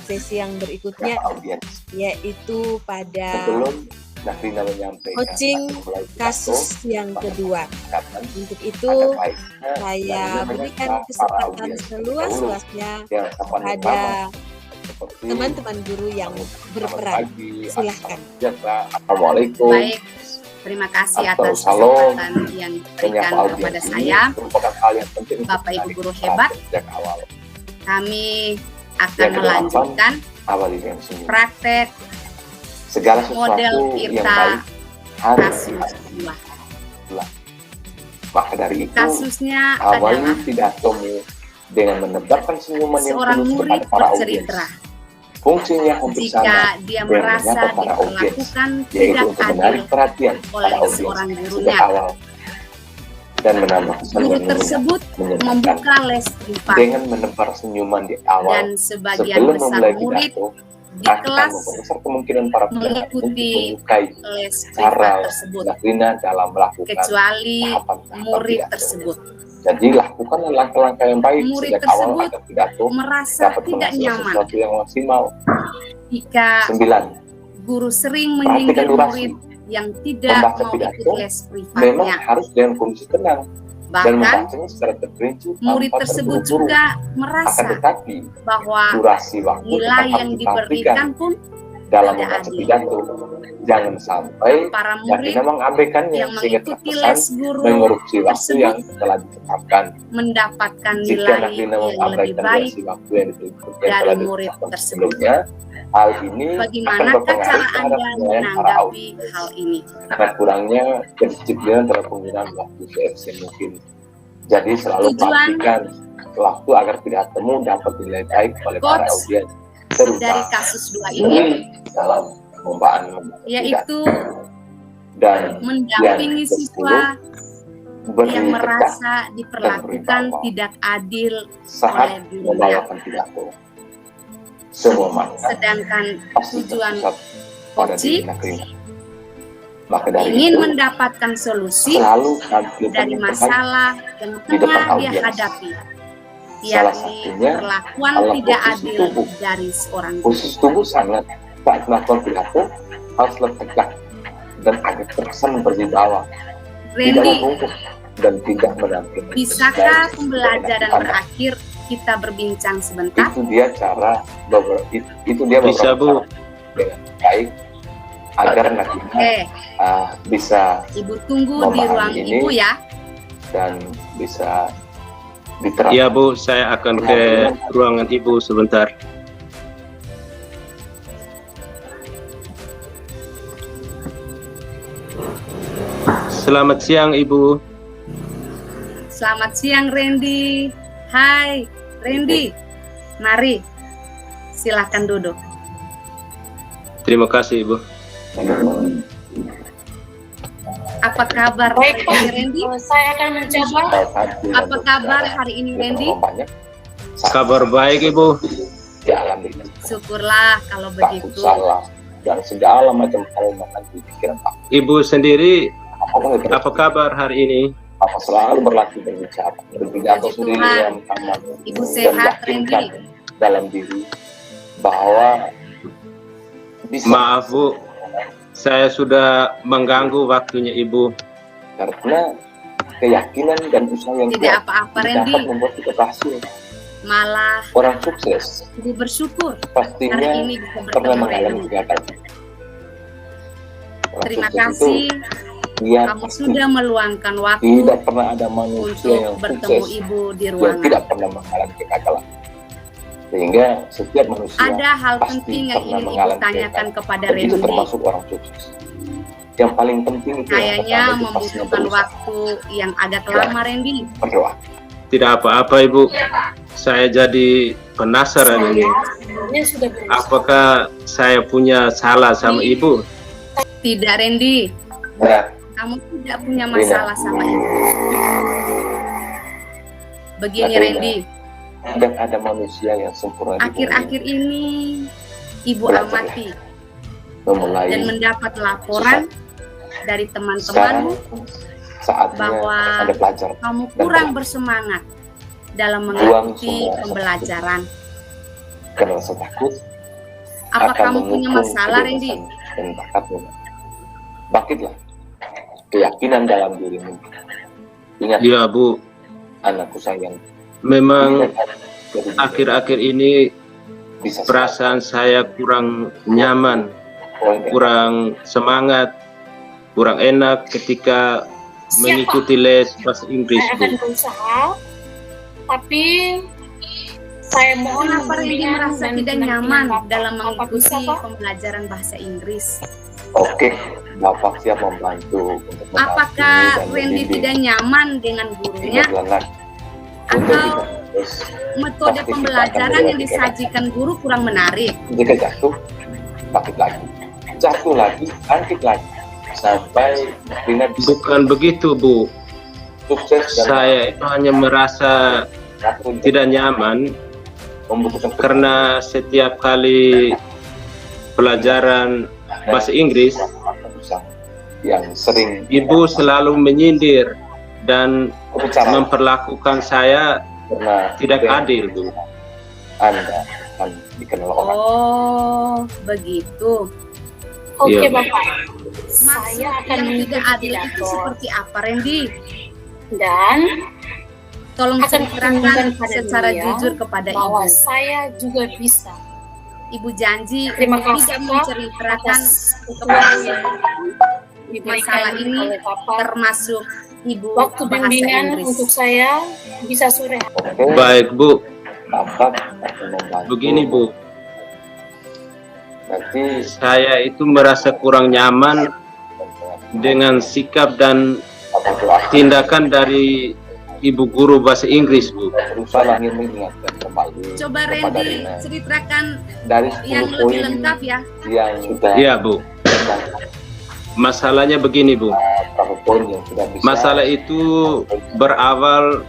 sesi yang berikutnya, audiens. yaitu pada Sebelum Nakrina menyampaikan coaching atau mulai kasus yang kedua. pendekatan, Untuk itu, ada baiknya saya Nakrina berikan menyapa para kesempatan audiens seluas-luasnya yang sapaan pada pertama seperti teman-teman guru yang selamat berperan. pagi, Silahkan. Assalamualaikum. Baik, terima kasih Atau atas salam kesempatan yang diberikan Menyapa kepada audiens ini saya. merupakan hal yang penting untuk Bapak Ibu menarik guru perhatian hebat. sejak awal. Kami akan Yang kedelapan, melanjutkan awali dengan senyum. praktek Segala sesuatu model yang Tirta baik harus kasus 2. Maka dari itu, Kasusnya awali adalah pidatomu dengan menebarkan senyuman yang seorang tulus murid kepada para audiens. bercerita Fungsinya hampir sama jika dia dengan merasa menyapa para audiens, diperlakukan yaitu tidak untuk adil menarik perhatian para oleh audiens seorang sejak gurunya. awal dan menambah kesan Guru yang tersebut menyenangkan membuka les privat dengan menebar senyuman di awal dan sebagian sebelum besar memulai murid pidato di akan kelas memperbesar kemungkinan para pihak untuk mengikuti menyukai les cara privat tersebut, Nakrina dalam melakukan kecuali tahapan-tahapan murid pidato. tersebut Jadi lakukanlah langkah-langkah yang baik Murid sejak awal tersebut agar pidato merasa dapat tidak menghasilkan nyaman sesuatu yang maksimal. jika 9. guru sering Perhatikan menyindir durasi. murid yang tidak Membaca mau pidato ikut les Memang privatnya. harus dengan kondisi tenang dan Bahkan membacanya secara terperinci murid tanpa tersebut terburu-buru. juga Akan merasa tetapi bahwa durasi waktu nilai tetap yang harus diberikan diperhatikan pun dalam tidak membaca adil. pidato. Jangan sampai Para murid Nakrina mengabaikannya yang sehingga mengikuti terkesan les guru mengerupsi waktu tersebut yang telah ditetapkan. mendapatkan Jika nilai Nakrina yang lebih mengabaikan baik durasi waktu yang dari telah murid ditetapkan tersebut. sebelumnya, hal ini akan Bagaimanakah berpengaruh cara terhadap Anda penilaian para menanggapi audiens hal ini? dan kurangnya kedisiplinan dalam penggunaan waktu CFC mungkin. Jadi selalu Tujuan pastikan waktu agar pidatomu dapat dinilai baik oleh para Coach audiens, dari terutama kasus 2 ini dalam pembawaan yaitu dan mendampingi yang siswa beri yang tegas merasa diperlakukan berwibawa tidak adil saat oleh gurunya. membawakan pidato. Semua makna Sedangkan pasti tujuan terpusat pada diri coaching Nakrina. Maka dari ingin itu mendapatkan solusi selalu tampilkan dari yang terbaik. masalah yang di depan tengah dia audiens. hadapi, Salah yakni satunya perlakuan adalah tidak posisi adil tubuh. dari seorang guru. Khusus tubuh sangat saat melakukan pidato haruslah tegak dan agak terkesan berwibawa, tidak Randy, membungkuk dan tidak menampilkan bisakah kebencian pembelajaran dan berakhir kita berbincang sebentar? itu dia cara itu dia Bisa, Bu. dengan baik agar Nakrina Oke, bisa Ibu tunggu di memahami ruang ini. Ibu ya. dan bisa diterapkan. Iya Bu, saya akan ke ruangan Ibu sebentar. Selamat siang Ibu. Selamat siang Randy. Hai Randy, mari silahkan duduk. Terima kasih Ibu. Apa kabar hari ini Randy? Saya akan mencoba. Apa kabar hari ini Randy? Kabar baik Ibu. Ya, alhamdulillah. Syukurlah kalau Takut begitu. salah dan segala macam hal yang akan dipikiran Pak. Ibu sendiri Apa apa kabar hari ini? Apa selalu berlatih berbicara, berpidato Puji sendiri Tuhan. yang aman Ibu dan sehat yakinkan Randy. dalam diri bahwa bisa. Maaf Bu, saya sudah mengganggu waktunya Ibu. Karena keyakinan dan usaha yang Tidak kuat apa-apa dapat Randy, membuat kita berhasil. malah Orang sukses Ibu bersyukur pastinya hari ini bisa pernah bertemu mengalami Randy. kegagalan. Orang Terima sukses kasih itu dia kamu pasti sudah meluangkan waktu tidak pernah ada manusia untuk yang bertemu sukses Ibu di yang ruangan. tidak pernah mengalami kegagalan. Sehingga setiap manusia Ada hal pasti penting yang pernah ingin Ibu mengalami tanyakan kegagalan. kepada Dan itu Randy. termasuk orang sukses. Yang paling penting itu yang Kayaknya pertama itu pastinya membutuhkan berusaha, waktu yang agak lama Randy. berdoa. Tidak apa-apa Ibu. Saya jadi penasaran ini. Ini sudah berusaha. Apakah saya punya salah sama Ibu? Tidak Randy, Nah, kamu tidak punya masalah sama Ibu. Begini Nakrina, Randy, tidak ada manusia yang sempurna di bumi akhir-akhir ini Ibu Belajar. amati memulai dan mendapat laporan dari sekarang teman-temanmu saatnya bahwa Anda belajar kamu kurang bersemangat dalam Buang mengikuti semua pembelajaran. karena rasa takut Apa akan kamu punya menghukum masalah, Randy? kebebasan dan bakatmu. Bangkitlah keyakinan dalam dirimu. Ingat, Ya Bu, anakku sayang, memang jadi akhir-akhir ini bisa perasaan saya kurang nyaman, Poin kurang semangat, kurang enak ketika mengikuti les bahasa Inggris, Saya akan Bu. berusaha, tapi saya mohon Kenapa Randy bimbingan merasa dan tidak pendampingan nyaman Bapak. dalam Bapak bisa, mengikuti Pak? pembelajaran bahasa Inggris? Oke, Bapak siap membantu untuk Apakah mendampingi dan Randy membimbing. tidak nyaman dengan gurunya? Ingatlah, Nak, untuk Atau kita terus metode pasti kita pembelajaran akan yang disajikan guru kurang menarik? jika jatuh, bangkit lagi, jatuh lagi, bangkit lagi, sampai Rina bisa Bukan begitu, Bu. sukses dan Saya itu hanya merasa aku tidak nyaman membutuhkan karena setiap kali pelajaran bahasa Inggris, yang sering Ibu selalu menyindir dan berbicara memperlakukan saya karena tidak adil, Bu. Anda akan dikenal orang. Oh, begitu. Oke, Iya. Bapak. Maksud Saya akan yang tidak mengikuti adil itu pidato seperti apa, Randy? dan Tolong akan ceritakan menunjukkan pada secara dia jujur kepada bahwa Ibu. saya juga bisa. Ibu janji Terima kasih, tidak Pak, menceritakan atas kepada yang masalah diberikan ini oleh Bapak. termasuk Ibu Waktu bahasa bimbingan Inggris. untuk saya bisa sore. Oke, Baik, Bu. Bapak akan membantu. Begini, Bu. Nanti Saya itu merasa kurang nyaman dengan sikap dan Bapak doakan tindakan dari Ibu guru bahasa Inggris, Bu. berusaha ingin mengingatkan kembali Coba kepada Randy Rina ceritakan dari yang 10 lebih poin lengkap ya. yang sudah Iya, Bu. Masalahnya begini, Bu. berapa poin yang sudah bisa Masalah itu berawal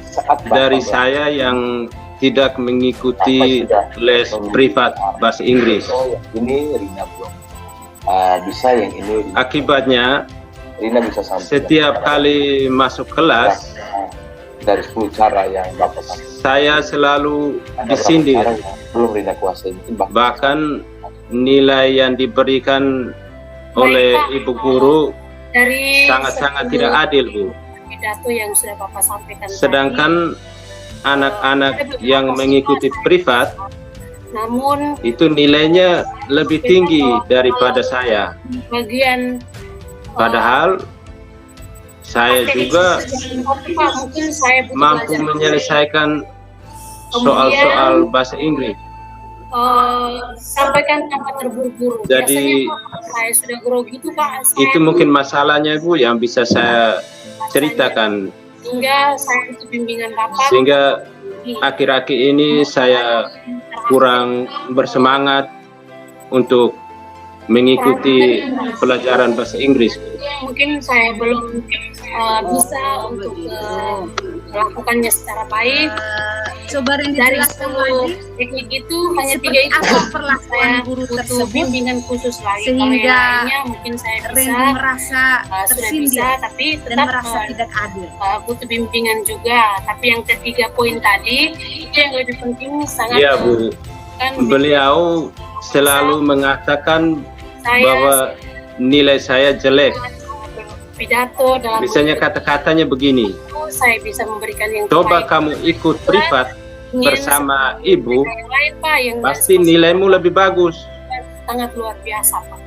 saat Bapak dari ber- saya yang tidak mengikuti les privat bahasa Inggris. Oh, yang ini Rina belum bisa, yang ini Akibatnya, Rina bisa sampai setiap kali masuk kelas, dari 10 cara yang Bapak pakai. saya selalu Ada berapa disindir. cara yang belum Rina kuasai, mungkin Bapak Bahkan nilai yang diberikan oleh Ibu guru Dari sangat-sangat 10 tidak adil, Bu. pidato yang sudah Bapak sampaikan Sedangkan anak-anak yang mengikuti privat namun itu nilainya lebih tinggi daripada saya. bagian Padahal saya juga Pak, mungkin saya butuh mampu belajar. menyelesaikan soal-soal bahasa Inggris. Sampaikan tanpa terburu-buru. Jadi, Biasanya, Pak, saya sudah grogi itu Pak. Itu mungkin masalahnya, Bu, yang bisa saya ceritakan. Hingga saya itu bimbingan Bapak. Sehingga akhir-akhir ini saya kurang bersemangat untuk mengikuti pelajaran bahasa Inggris. Mungkin saya belum bisa untuk melakukannya secara baik. Coba Randy Dari jelaskan 10 lagi teknik itu hanya 3 seperti itu apa Pak. perlakuan Saya guru butuh tersebut bimbingan khusus lagi. sehingga Kalau yang lainnya mungkin saya bisa Randy merasa sudah bisa, tersindir tapi dan tetap merasa tidak adil. butuh bimbingan juga. Tapi yang ketiga poin tadi itu yang lebih penting, sangat Iya, Bu. kan Beliau selalu mengatakan saya bahwa nilai saya jelek. pidato dalam Misalnya kata-katanya begini, saya bisa memberikan yang coba terbaik. kamu ikut privat Ingin bersama ibu, yang lain Pak, yang pasti nilaimu lebih bagus. sangat luar biasa Pak.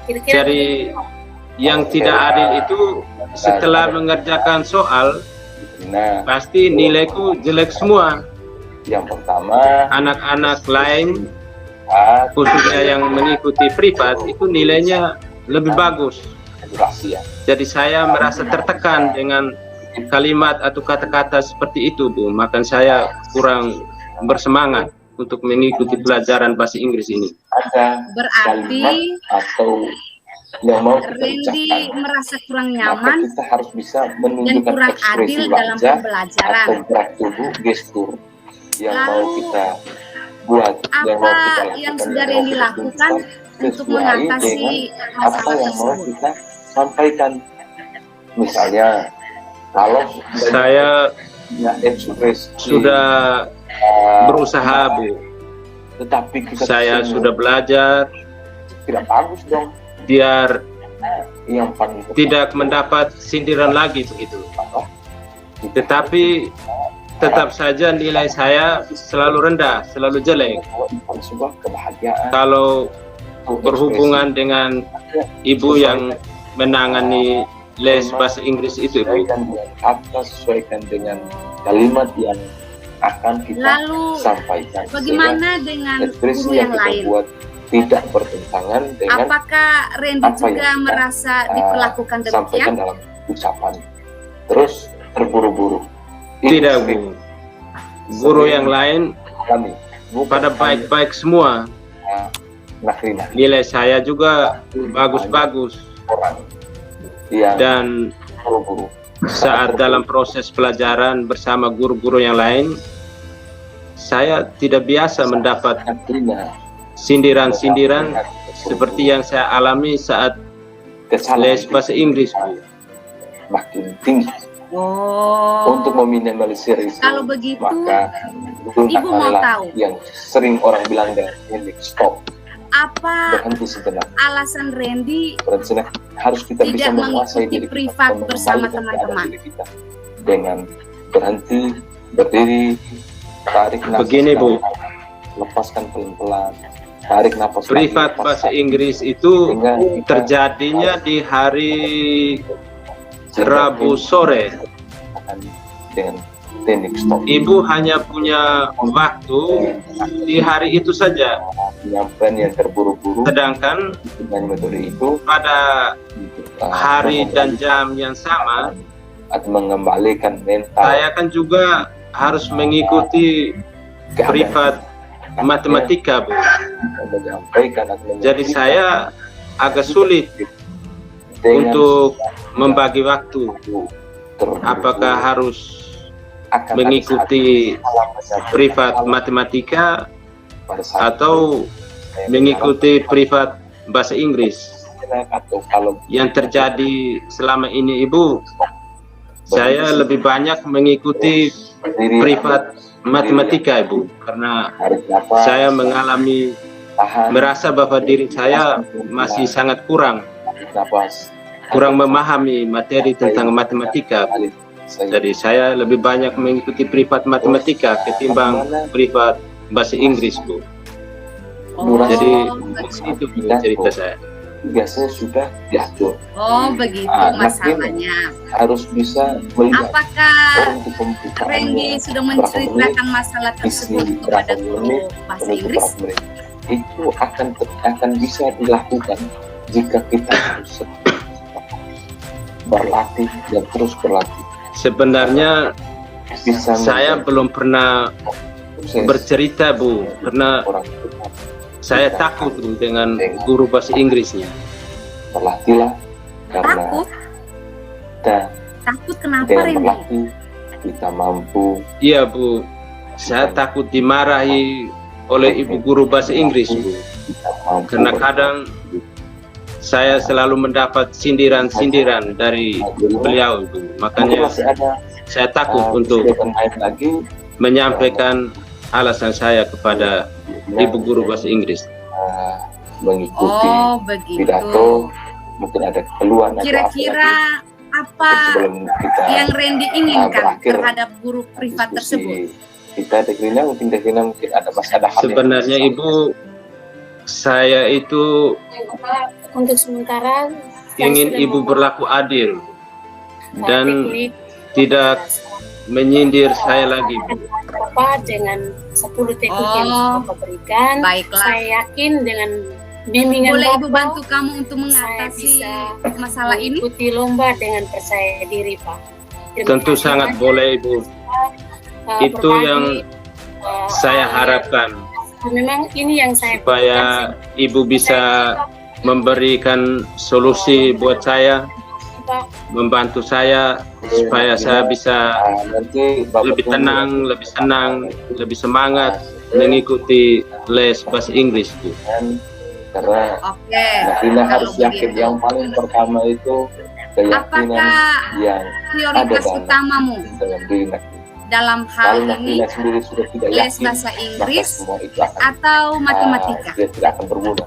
Kira-kira Jadi begitu, Pak. yang tidak adil itu setelah mengerjakan soal, Rina pasti nilaiku jelek semua. yang pertama Anak-anak lain, A, khususnya yang mengikuti privat, itu nilainya lebih bagus. durasi ya. Jadi saya merasa tertekan dengan kalimat atau kata-kata seperti itu, Bu. Maka saya kurang bersemangat untuk mengikuti pelajaran bahasa Inggris ini. Ada Berarti kalimat atau yang mau kita Randy ucapkan, merasa kurang maka nyaman kita harus bisa dan menunjukkan kurang ekspresi adil dalam wajah pembelajaran. atau gerak tubuh, gestur yang mau Lalu, kita buat, yang mau kita apa yang lakukan, sudah yang mau Randy kita lakukan tunjukkan, untuk sesuai mengatasi dengan apa masalah yang mau tersebut? kita sampaikan. Misalnya kalau Saya ekspresi sudah berusaha, Bu, Tetapi kita saya semua sudah belajar tidak bagus dong. biar Yang paling tidak mendapat sindiran lagi begitu. apa? Tetapi tetap saja nilai saya selalu rendah, selalu jelek. Sebuah kebahagiaan. Kalau berhubungan dengan ibu yang menangani les bahasa Inggris itu, Ibu. sesuaikan dengan kata, sesuaikan dengan kalimat yang akan kita Lalu sampaikan. bagaimana dengan Ekspresi guru yang kita lain? buat tidak bertentangan dengan Apakah Randy apa juga yang kita, merasa diperlakukan sampaikan demikian? dalam ucapan. Terus terburu-buru. Itu Tidak, sering Bu. Guru yang lain kami bukan pada hanya baik-baik semua. nakrinah Nilai saya juga bagus-bagus. orang yang Dan buru-buru. saat dalam proses pelajaran bersama guru-guru yang lain, saya tidak biasa mendapat Nakrinah sindiran-sindiran seperti yang saya alami saat kesalahan les bahasa Inggris, Bu. makin tinggi. Oh, Untuk meminimalisir itu, kalau begitu, maka Ibu mau gunakanlah tahu yang sering orang bilang dengan ini stop, apa berhenti sejenak. alasan Randy Berhenti sejenak. Harus kita bisa tidak menguasai mengikuti diri kita, privat bersama mengembalikan teman-teman? keadaan diri kita dengan berhenti, berdiri, tarik nafas, Begini, Bu. lepaskan pelan-pelan, tarik nafas. Privat lagi, bahasa lepaskan. Inggris itu Sehingga kita terjadinya di hari Rabu sore. akan dengan teknik stop. Ibu hanya punya waktu di hari itu saja. Penyampaian yang terburu-buru Sedangkan dengan metode itu pada hari dan jam yang sama, atau mengembalikan mental saya kan juga harus mengikuti keadaan privat matematika, Bu. menyampaikan atau Jadi saya agak sulit dengan untuk membagi waktu. terburu-buru Apakah harus akan mengikuti ada saat privat matematika pada saat atau saya mengikuti privat bahasa Inggris? mengharapkan atau kalau Yang terjadi selama ini, Ibu, saya lebih banyak mengikuti berdiri, privat matematika, Ibu, karena tarik nafas, saya mengalami tahan, merasa bahwa diri saya masih sangat kurang tarik nafas, memahami materi tentang matematika. balik. Jadi saya lebih banyak mengikuti privat matematika ketimbang privat bahasa Inggris, Bu. Jadi itu Bu, cerita saya. biasanya sudah diatur. Oh, begitu masalahnya. Harus bisa melihat Apakah orang di pembuktiannya, Randy sudah menceritakan masalah tersebut kepada guru bahasa Inggris? itu akan bisa dilakukan jika kita terus berlatih dan terus berlatih. Sebenarnya Bisa saya belum pernah proses bercerita, Bu, karena orang saya takut, Bu, dengan guru bahasa Inggrisnya. berlatihlah karena Takut? kita Takut kenapa, dengan Randy? berlatih kita mampu Iya, Bu. Saya takut dimarahi oleh ibu guru bahasa Inggris, Bu. Karena kadang saya selalu mendapat sindiran-sindiran dari beliau, Bu. Makanya masih ada saya takut untuk kegiatan lain lagi menyampaikan alasan saya kepada ibu guru bahasa Inggris. mengikuti Oh, begitu. pidato, mungkin ada keluhan atau Kira-kira apa apa lagi sebelum kita yang Randy inginkan berakhir terhadap guru privat diskusi tersebut? kita Dekrina mungkin ada masih ada hal yang Sebenarnya bisa Ibu, saya itu Untuk sementara saya ingin sudah Ibu membuat berlaku adil dan teknik tidak menyindir saya lagi, Bu. Bapak dengan 10 teknik yang Oh, Bapak berikan. baiklah. Saya yakin dengan bimbingan Boleh Ibu Bapak, bantu kamu untuk saya mengatasi bisa masalah ini? mengikuti lomba dengan percaya diri, Pak. Terima Tentu kasih sangat banyak, boleh, Ibu. Itu berbagi, yang saya harapkan, memang ini yang saya supaya Ibu bisa memberikan solusi buat saya, Pak. membantu saya supaya saya bisa nanti Bapak lebih tunggu. tenang, lebih senang, lebih semangat mengikuti les bahasa Inggris, Bu. Karena Oke. Dekrina kalau harus yakin begitu. yang paling pertama itu keyakinan Apakah yang prioritas dalam utamamu dalam diri Dekrina. dalam hal Kalau ini Nakrina sendiri sudah tidak les yakin, bahasa maka Inggris semua itu akan atau matematika? dia tidak akan berguna.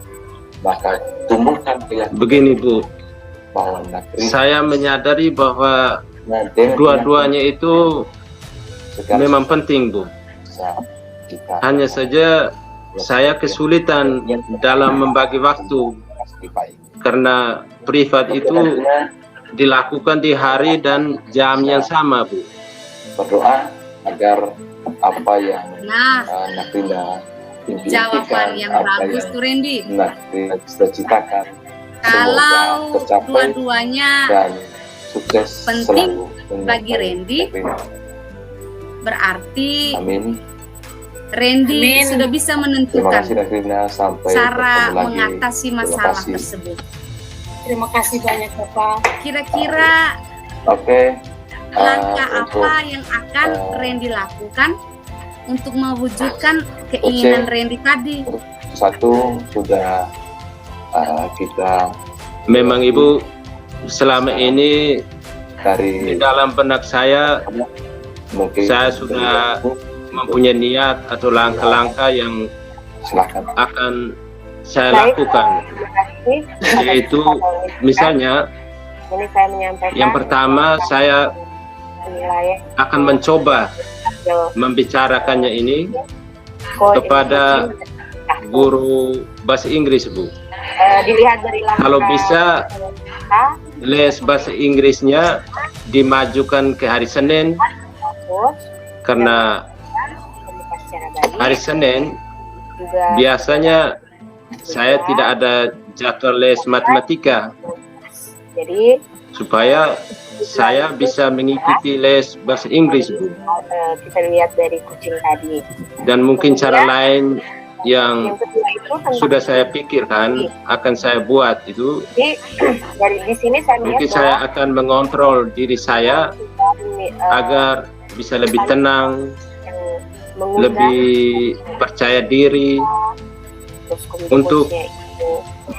Maka tumbuhkan keyakinan Begini Bu, bahwa Nakrina saya menyadari bahwa dengan dua-duanya itu segala memang penting Bu. sesuatu kita Hanya saja saya kesulitan dalam membagi waktu pasti baik. karena privat itu dilakukan di hari dan jam yang sama Bu. Berdoa agar apa yang Nah, Nakrina jawaban yang bagus tuh Randy. Nakrina cita-citakan Kalau semoga tercapai dua-duanya dan sukses penting selalu bagi menyertai Randy, Nakrina. berarti Amin. Randy Amin. sudah bisa Terima menentukan kasih Nakrina, sampai cara bertemu lagi. mengatasi Terima masalah kasih. tersebut. Terima kasih banyak Bapak. Kira-kira Oke. langkah untuk apa yang akan Randy lakukan untuk mewujudkan keinginan Randy tadi? satu sudah kita Memang Ibu, selama ini dari di dalam benak saya mungkin saya sudah mempunyai niat atau langkah-langkah yang silakan. akan saya lakukan, yaitu misalnya Ini saya menyampaikan yang pertama saya nilai akan mencoba membicarakannya ini kepada guru bahasa Inggris Bu. dilihat dari langkah Kalau bisa les bahasa Inggrisnya dimajukan ke hari Senin, karena hari Senin juga biasanya saya tidak ada jadwal les matematika, jadi supaya saya bisa mengikuti les bahasa Inggris Bu. kita lihat dari kucing tadi. Dan mungkin cara lain yang Yang kedua itu tentang sudah saya pikirkan akan saya buat itu, jadi dari di sini saya mungkin melihat saya akan mengontrol diri saya agar bisa lebih tenang, lebih percaya diri untuk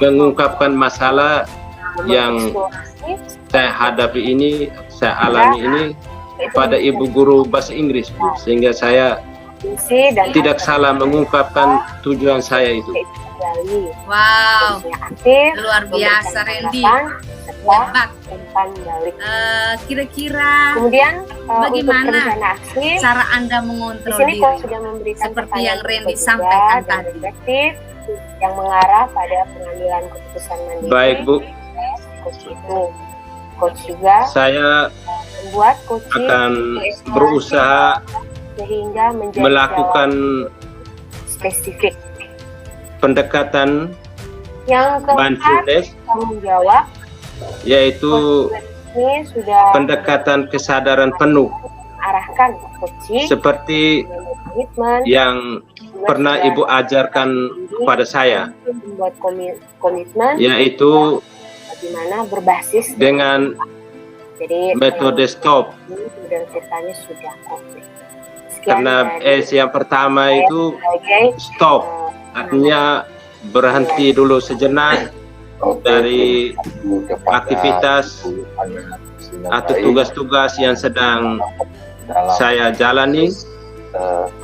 mengungkapkan masalah yang saya hadapi ini, saya alami ini pada ibu guru bahasa Inggris Bu, sehingga saya tidak salah mengungkapkan tujuan saya itu. Wow, luar biasa Randy, hebat. Kira-kira Kemudian bagaimana untuk rencana aksi cara Anda di mengontrol sini diri? kau sudah memberikan Seperti yang pertanyaan Randy juga sampaikan dan tadi. efektif yang mengarah pada pengambilan keputusan mandiri. Baik Bu, Coach itu, coach juga saya membuat coaching akan itu berusaha sehingga menjadi melakukan jawaban spesifik. pendekatan Yang keempat, mindfulness, tanggung jawab. yaitu Ini sudah pendekatan kesadaran penuh, arahkan coaching seperti komitmen yang pernah Ibu ajarkan kepada saya, membuat komitmen yaitu bagaimana berbasis dengan jadi metode stop. dan ceritanya sudah komplit. Karena S yang pertama itu sebagai stop, artinya berhenti dulu sejenak dari aktivitas atau tugas-tugas yang sedang saya jalani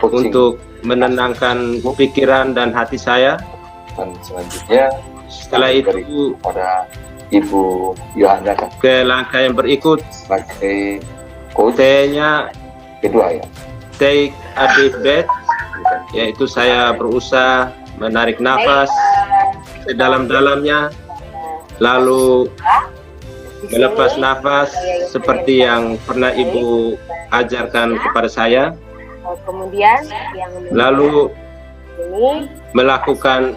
untuk menenangkan pikiran dan hati saya. Dan selanjutnya Setelah itu pada Ibu Yohana ke langkah yang berikut, sebagai coach T-nya kedua ya. take a deep breath, yaitu saya berusaha menarik nafas sedalam-dalamnya, lalu melepas nafas seperti yang pernah Ibu ajarkan kepada saya, kemudian yang lalu ini melakukan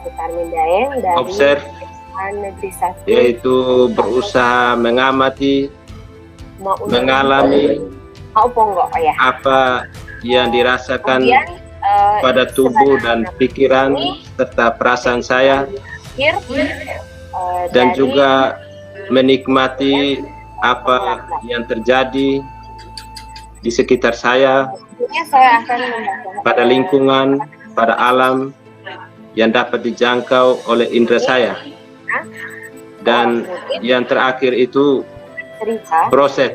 Vitamin Daeng dari observe, Negeri 1 yaitu berusaha mengamati, mau mengalami enggak ya. apa yang dirasakan Kemudian pada tubuh dan pikiran serta perasaan saya, pikir, dan dari juga menikmati apa yang terjadi di sekitar saya, selanjutnya saya akan membacakan pada lingkungan, pada alam yang dapat dijangkau oleh indera saya. Dan yang terakhir itu cerita proses,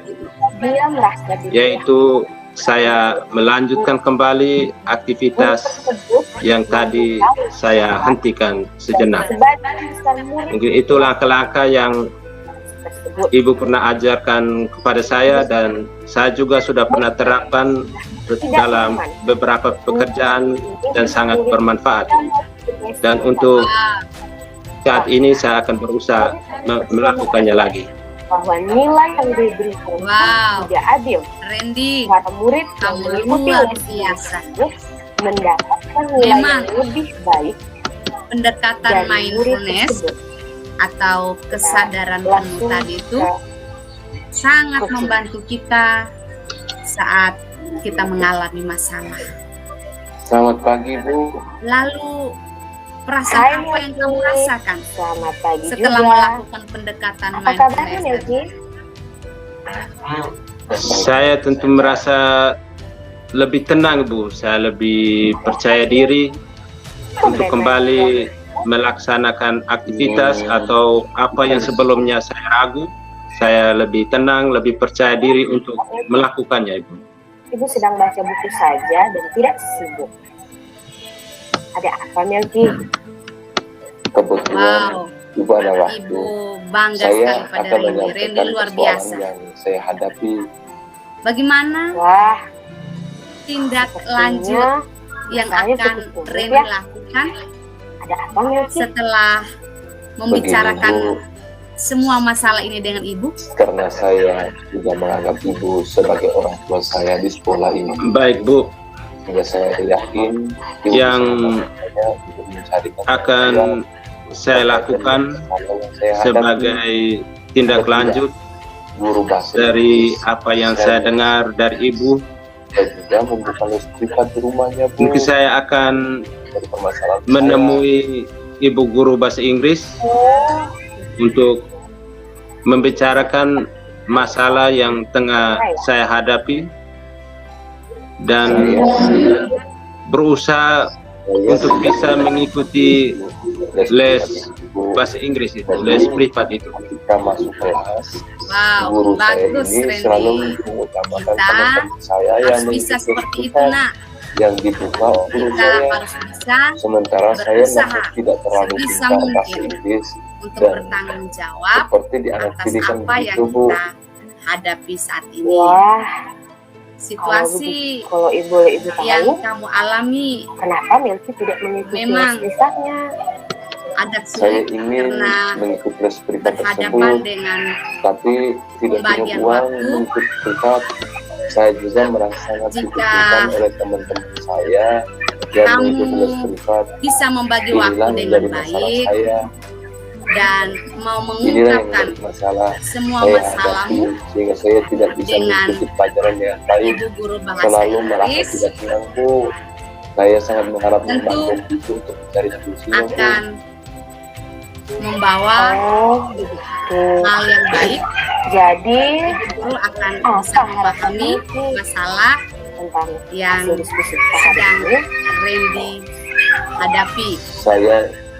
dia merasa diri yaitu saya melanjutkan kembali aktivitas yang tadi saya hentikan sejenak. Mungkin itu langkah-langkah yang Ibu pernah ajarkan kepada saya, dan saya juga sudah pernah terapkan dalam beberapa pekerjaan dan sangat bermanfaat. Dan untuk saat ini saya akan berusaha melakukannya lagi. Bahwa nilai yang diberikan tidak adil. Randy, Para murid yang kamu mengikuti luar les biasa. tersebut mendapatkan nilai Memang. yang lebih baik Pendekatan dari murid mindfulness tersebut. atau kesadaran penuh Langsung tadi itu ke sangat membantu kita saat kita mengalami masalah. Selamat pagi, Bu. Lalu perasaan Hai, apa yang kamu Melki. rasakan Selamat pagi setelah juga. melakukan pendekatan Apa kabarnya, mindfulness? Melki? Saya tentu merasa lebih tenang, Bu. Saya lebih percaya diri untuk kembali melaksanakan aktivitas atau apa yang sebelumnya saya ragu. Saya lebih tenang, lebih percaya diri untuk melakukannya, Ibu. Ibu sedang baca buku saja dan tidak sibuk. Ada apa, Melki? Kebetulan Wow, Ibu ada waktu. Ibu bangga Saya sekali pada akan Randy. Randy menyampaikan luar persoalan biasa. yang saya hadapi. Bagaimana Wah, tindak lanjut yang misalnya akan cukup rumit Randy ya. lakukan ada apa, Melki? setelah membicarakan semua masalah ini dengan Ibu? Karena saya juga menganggap Ibu sebagai orang tua saya di sekolah ini. Baik, Bu. Sehingga saya yakin Ibu Yang bisa saya untuk mencarikan akan saya lakukan masalah yang saya hadapi. sebagai tindak lanjut Guru bahasa dari Inggris. apa yang saya dengar dari Ibu. Saya juga membuka les privat di rumahnya, Bu. Mungkin saya akan Dari permasalahan menemui Ibu guru bahasa Inggris untuk membicarakan masalah yang tengah saya hadapi dan berusaha untuk bisa mengikuti les bahasa Inggris itu, les privat itu. ketika masuk kelas, Wow, guru saya bagus ini selalu Randy. mengutamakan Kita teman-teman saya yang Harus bisa mengikuti seperti itu, privat nak. yang dibuka guru Kita saya. harus bisa Sementara saya berusaha masih tidak terlalu sebisa pintar bahasa mungkin Inggris untuk dan bertanggung jawab seperti di anak atas didikan apa yang begitu, Bu. kita hadapi saat ini. Wah, Situasi kalau ibu yang tahu, kamu alami kenapa Melki tidak mengikuti Memang. les privatnya? ada Saya sulit ingin karena mengikuti les privat berhadapan tersebut, dengan tapi tidak punya pembagian uang waktu. mengikuti privat. Saya juga merasa sangat Jika dibutuhkan oleh teman-teman saya yang kamu mengikuti les privat. bisa membagi Inilah waktu yang dengan menjadi masalah baik saya. dan mau Inilah yang mengungkapkan menjadi masalah semua saya masalahmu hadapi, sehingga saya tidak bisa dengan mengikuti pelajaran dengan baik. Ibu guru bahasa Selalu merasa Inggris tidak tenang, Bu. Saya sangat mengharap Tentu membantu Ibu untuk mencari solusinya, Bu. akan membawa Oh, begitu. hal yang baik. Jadi, Guru akan apa bisa memahami harapan masalah tentang yang hasil diskusi kita hari sedang ini? Randy hadapi, Saya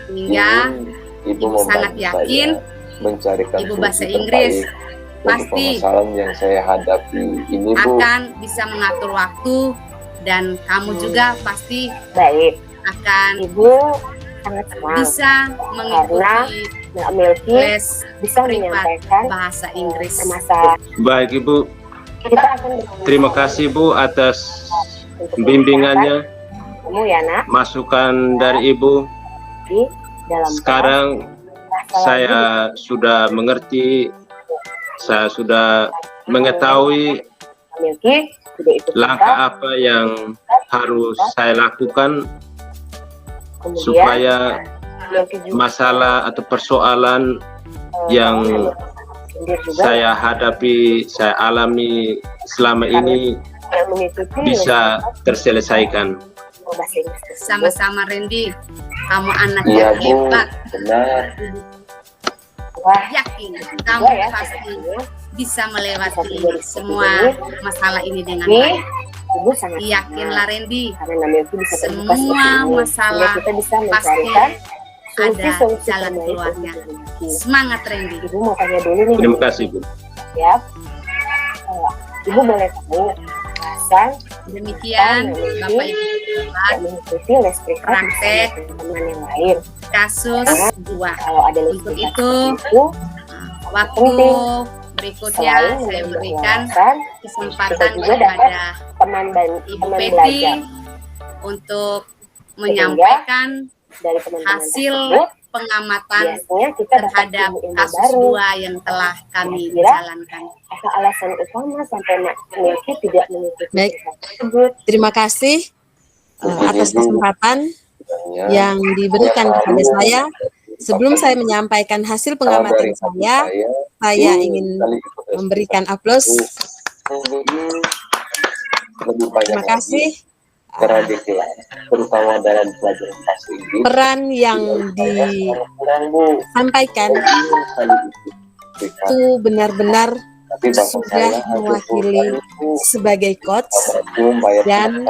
sehingga ingin Ibu Ibu sangat membantu yakin saya mencarikan Ibu solusi bahasa terbaik Inggris untuk pasti permasalahan yang saya hadapi ini, Bu. akan bisa mengatur waktu, dan kamu juga pasti Baik, akan Ibu sangat senang bisa mengikuti Mbak Melki les bisa privat menyampaikan bahasa Inggris. permasalahan. Baik, Ibu. Kita akan bersama Terima kasih, Bu, atas untuk bimbingannya, kamu ya, Nak, masukan dari Ibu. di dalam Sekarang masalah saya sudah mengerti, saya sudah mengetahui Mbak Melki tidak ikut langkah apa yang harus saya lakukan kemudian supaya Melki juga masalah atau persoalan yang sendiri juga saya hadapi, saya alami selama ini yang mengikuti bisa terselesaikan. bahasa Inggris tersebut. Sama-sama Randy, kamu anak Iya, yang Bu. hebat. Benar. Wah, Yakin kamu ya, pasti sepertinya. bisa melewati Bisa menjadi semua seperti masalah ini dengan Ini baik. Ibu sangat Yakinlah Randy, karena Melki bisa terbuka semua seperti ini. masalah Sehingga kita bisa pasti mencarikan ada solusi jalan terbaik keluarnya. untuk Melki. Semangat Randy. Ibu mau tanya dulu nih, Terima kasih, Bu. ya. Ibu boleh tahu alasan Demikian Bapak Ibu sobat, mengikuti les privat praktek teman yang lain. kasus 2. Kalau ada les Untuk privat itu, itu waktu berikutnya selain saya menambah berikan wawasan, kesempatan juga kepada teman Ibu teman Peti belajar untuk menyampaikan dari teman-teman hasil tersebut. pengamatan Biasanya kita dapat terhadap ilmu-ilmu kasus baru. 2 yang telah kami Kira-kira jalankan. Apa alasan utama sampai Milky tidak mengikuti Baik. privat tersebut? Terima kasih atas kesempatan yang diberikan kepada saya. Sebelum saya menyampaikan hasil pengamatan saya ingin memberikan aplaus. Terima kasih. Terutama dalam pelajaran bahasa Inggris. Peran yang disampaikan itu benar-benar sudah mewakili sebagai coach dan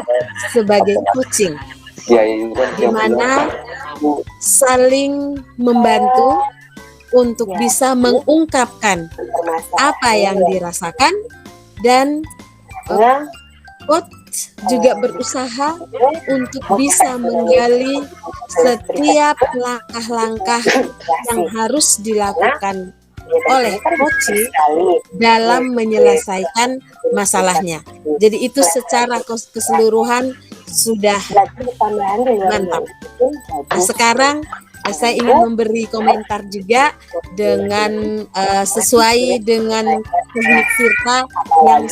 sebagai coaching, di mana saling membantu untuk bisa mengungkapkan apa yang dirasakan, dan coach juga berusaha untuk bisa menggali setiap langkah-langkah yang harus dilakukan oleh coach dalam menyelesaikan masalahnya. Jadi itu secara keseluruhan sudah mantap. Nah, sekarang saya ingin memberi komentar juga dengan sesuai dengan teknik sirta yang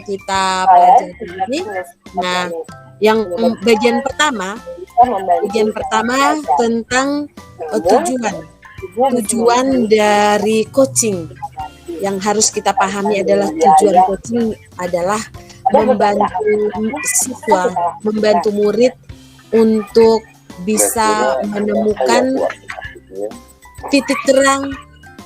kita pelajari ini. Nah, yang bagian pertama tentang tujuan dari coaching. Yang harus kita pahami adalah tujuan coaching adalah membantu siswa, membantu murid untuk bisa menemukan titik terang,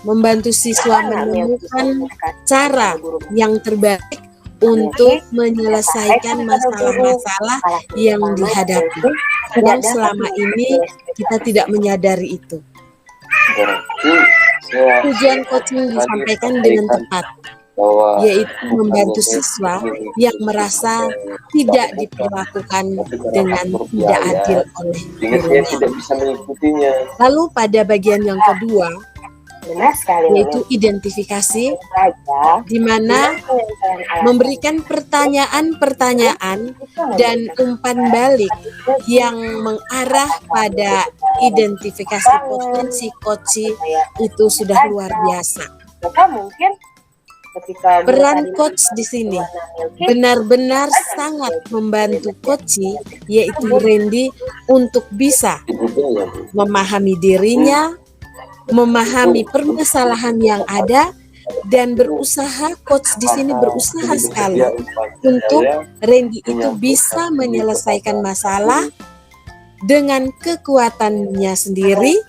membantu siswa menemukan cara yang terbaik untuk menyelesaikan masalah-masalah yang dihadapi, yang selama ini kita tidak menyadari itu. Tujuan coaching disampaikan dengan tepat, yaitu membantu siswa yang merasa tidak diperlakukan dengan tidak adil oleh gurunya. Lalu pada bagian yang kedua, yaitu identifikasi, di mana memberikan pertanyaan-pertanyaan dan umpan balik yang mengarah pada identifikasi potensi coach itu sudah luar biasa. Peran coach di sini benar-benar sangat membantu coach, yaitu Randy, untuk bisa memahami dirinya, memahami permasalahan yang ada, dan berusaha, coach di sini berusaha sekali untuk Randy itu bisa menyelesaikan masalah dengan kekuatannya sendiri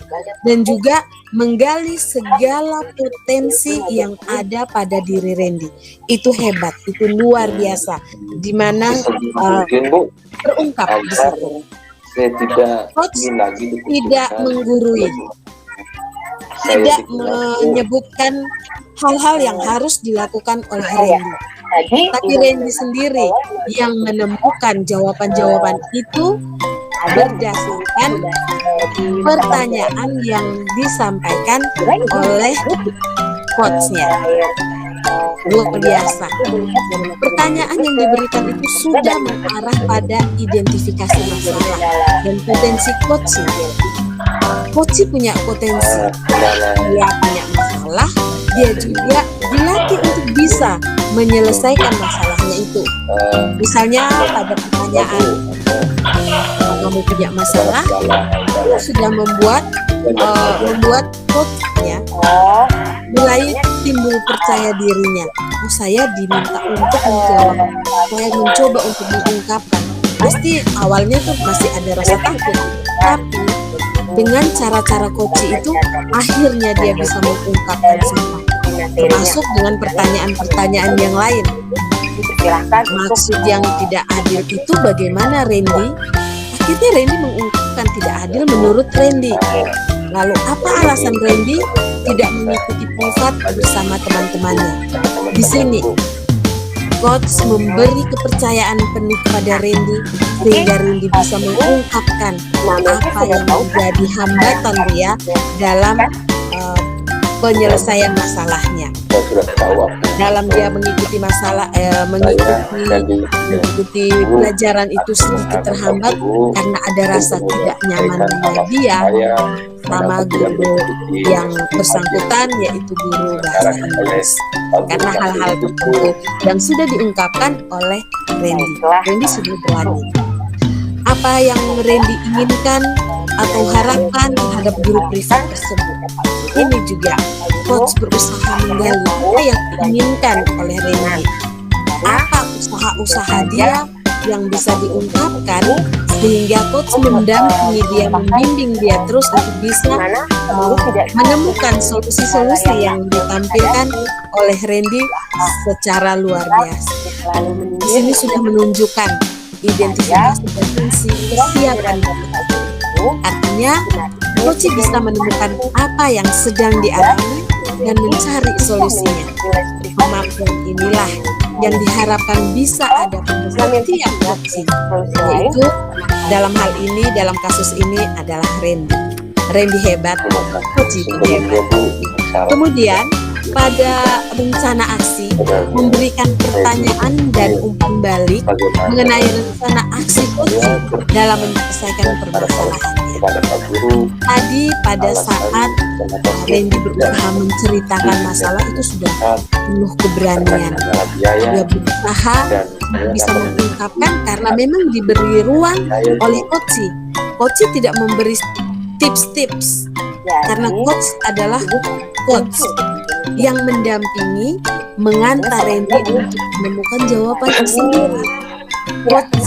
dan juga menggali segala potensi yang ada pada diri Randy. Itu hebat, itu luar biasa, di mana terungkap di situ. Coach tidak menggurui, tidak menyebutkan hal-hal yang harus dilakukan oleh Randy, tapi Randy sendiri yang menemukan jawaban-jawaban itu berdasarkan pertanyaan yang disampaikan oleh coachnya. Luar biasa. Pertanyaan yang diberikan itu sudah mengarah pada identifikasi masalah dan potensi coach. Coach punya potensi, dia punya masalah, dia juga dilatih untuk bisa menyelesaikan masalahnya itu. Misalnya pada pertanyaan, kamu punya masalah, dia sudah membuat coachnya mulai timbul percaya dirinya. Oh, saya diminta untuk menjawab, saya mencoba untuk mengungkapkan. Pasti awalnya tuh masih ada rasa takut, tapi dengan cara-cara coach itu akhirnya dia bisa mengungkapkan semua, termasuk dengan pertanyaan-pertanyaan yang lain. Maksud yang tidak adil itu bagaimana, Randy? Akhirnya Randy mengungkapkan tidak adil menurut Randy. Lalu apa alasan Randy tidak mengikuti privat bersama teman-temannya? Di sini Coach memberi kepercayaan penuh kepada Randy sehingga Randy bisa mengungkapkan apa yang menjadi hambatan dia dalam penyelesaian masalahnya. Saya sudah tahu apa Dalam dia mengikuti mengikuti pelajaran itu sedikit terhambat karena ada rasa tidak nyamannya dia sama guru yang bersangkutan, yaitu guru bahasa Inggris, karena hal-hal tertentu yang sudah diungkapkan oleh Randy. Randy sudah berani. Apa yang Randy inginkan atau harapkan terhadap guru privat tersebut, ini juga Coach berusaha menggali apa yang diinginkan oleh Randy. Apa usaha-usaha dia yang bisa diungkapkan sehingga Coach mendampingi dia, membimbing dia terus untuk bisa menemukan solusi-solusi yang ditampilkan oleh Randy secara luar biasa. Di sini sudah menunjukkan identifikasi potensi kesiapan. Artinya Coach bisa menemukan apa yang sedang dialami dan mencari solusinya. Kemampuan inilah yang diharapkan bisa ada pada setiap Coach, yaitu dalam hal ini, dalam kasus ini adalah Randy. Randy hebat, Coach hebat. Kemudian pada rencana aksi memberikan pertanyaan dan umpan balik mengenai rencana aksi Coach dalam menyelesaikan permasalahannya. Tadi pada saat Randy berusaha menceritakan masalah itu sudah penuh keberanian. Dia berusaha bisa mengungkapkan karena memang diberi ruang oleh Coach. Coach tidak memberi tips-tips karena Coach adalah Coach yang mendampingi, mengantar Randy untuk menemukan jawaban sendiri. Coach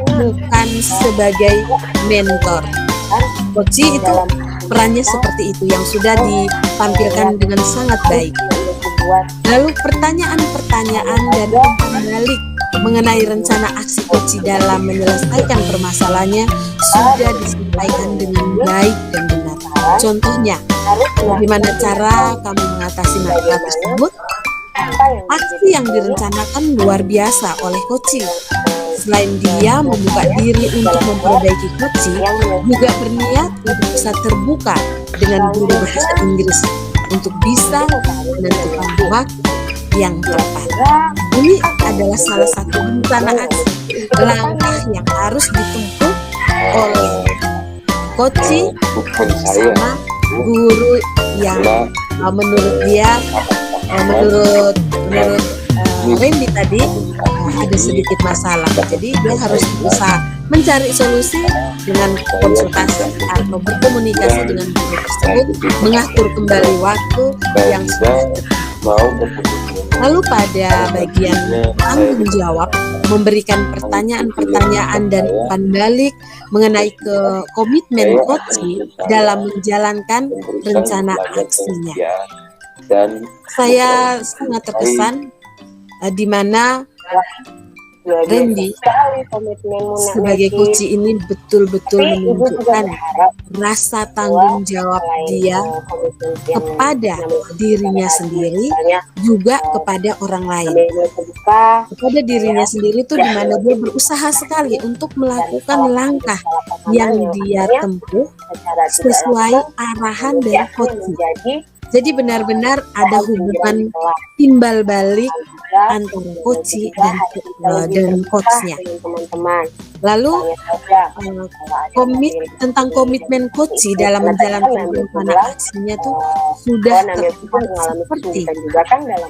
bukan sebagai mentor. Coach itu perannya seperti itu yang sudah ditampilkan dengan sangat baik. Lalu pertanyaan-pertanyaan dan umpan balik mengenai rencana aksi Coach dalam menyelesaikan permasalahannya sudah disampaikan dengan baik dan benar. Contohnya, bagaimana cara kamu mengatasi masalah tersebut? Aksi yang direncanakan luar biasa oleh Coach. Selain dia membuka diri untuk memperbaiki Coach, juga berniat untuk bisa terbuka dengan guru bahasa Inggris untuk bisa menentukan waktu yang tepat. Ini adalah salah satu rencana aksi, langkah yang harus ditempuh oleh Coach sama guru yang menurut dia, menurut Randy tadi ada sedikit masalah, jadi dia harus berusaha mencari solusi dengan konsultasi atau berkomunikasi dengan guru tersebut, mengatur kembali waktu yang sudah tepat. Lalu pada bagian tanggung jawab memberikan pertanyaan-pertanyaan dan umpan balik mengenai komitmen Coach dalam menjalankan rencana aksinya. Saya sangat terkesan di mana Randy sebagai Coach ini betul-betul menunjukkan rasa tanggung jawab dia kepada dirinya sendiri, juga kepada orang lain. Kepada dirinya sendiri itu di mana dia berusaha sekali untuk melakukan langkah yang dia tempuh sesuai arahan dari Coach. Jadi benar-benar ada hubungan timbal balik antara Coach dan Coach-nya. Lalu tentang komitmen Coach dalam menjalankan rencana aksinya tuh sudah terlihat seperti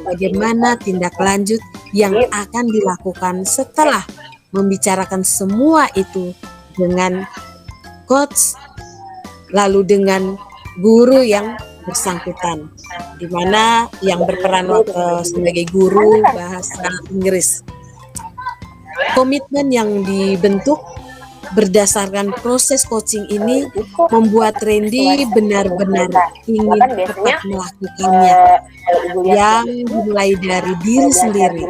bagaimana tindak lanjut yang akan dilakukan setelah membicarakan semua itu dengan Coach, lalu dengan guru yang bersangkutan, di mana yang berperan sebagai guru bahasa Inggris. Komitmen yang dibentuk berdasarkan proses coaching ini membuat Randy benar-benar ingin tetap melakukannya, yang dimulai dari diri sendiri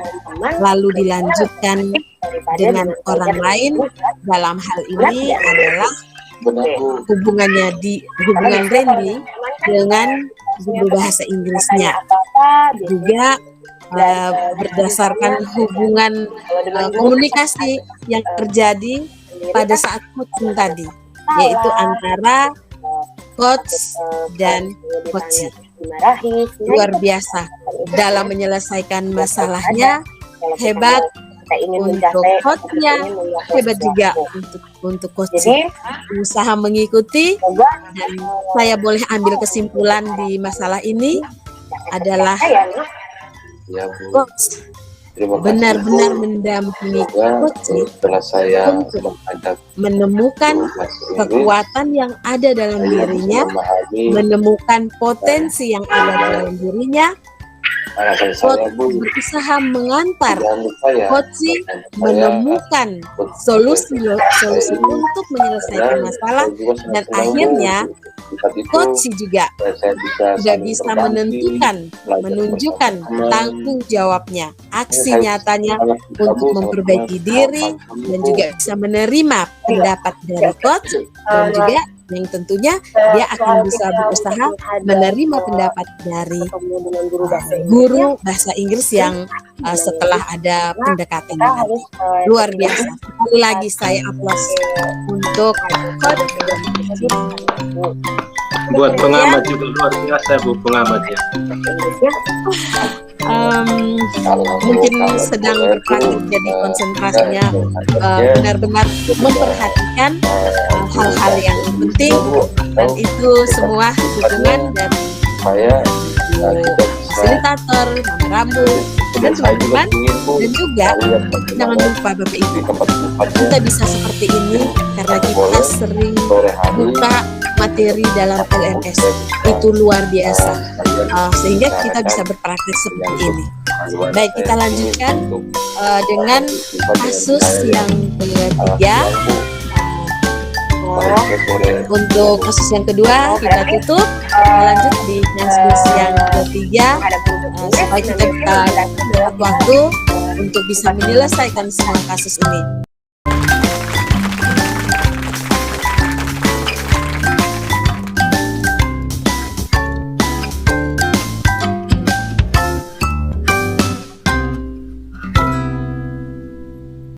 lalu dilanjutkan dengan orang lain. Dalam hal ini adalah hubungan Randy dengan guru bahasa Inggrisnya, juga berdasarkan hubungan komunikasi yang terjadi pada saat coaching tadi, yaitu antara coach dan coach. dimarahi, Luar biasa dalam menyelesaikan masalahnya, hebat kita ingin untuk mencapai coachnya, kita ingin mencapai hebat juga sesuatu. untuk coach. Jadi Usaha mengikuti, semoga dan saya boleh ambil kesimpulan di masalah ini adalah saya nih Ya Bu, coach terima kasih benar-benar Bu. mendampingi Semoga coach setelah saya untuk menghadapi menemukan bahasa Inggris, kekuatan yang ada dalam saya bisa dirinya, memahami menemukan potensi yang ada dalam dirinya. alasan Coach saya Bu. berusaha mengantar Jangan lupa ya, coach menemukan solusi untuk menyelesaikan masalah, dan akhirnya coach juga sudah bisa menentukan, menunjukkan tanggung jawabnya, aksi nyatanya untuk memperbaiki diri, dan juga bisa menerima pendapat dari coach, dan juga yang tentunya dia akan bisa berusaha menerima pendapat dari guru bahasa Inggris yang setelah ada pendekatan ini. Luar biasa. Sekali lagi saya aplaus untuk coach. Buat pengamat juga luar biasa Bu pengamatnya. Mungkin sedang berpraktik, jadi konsentrasinya benar-benar memperhatikan hal-hal yang penting, dan itu semua dukungan dari saya fasilitator, Mama Rambu, dan teman-teman, dan juga jangan lupa Bapak Ibu, kita bisa seperti ini karena kita sering buka materi dalam LMS, itu luar biasa, sehingga kita bisa berpraktik seperti ini. Baik, kita lanjutkan dengan kasus yang ketiga. Untuk kasus yang kedua kita tutup, kita lanjut di kasus yang ketiga, supaya kita dapat waktu untuk bisa menyelesaikan semua kasus ini.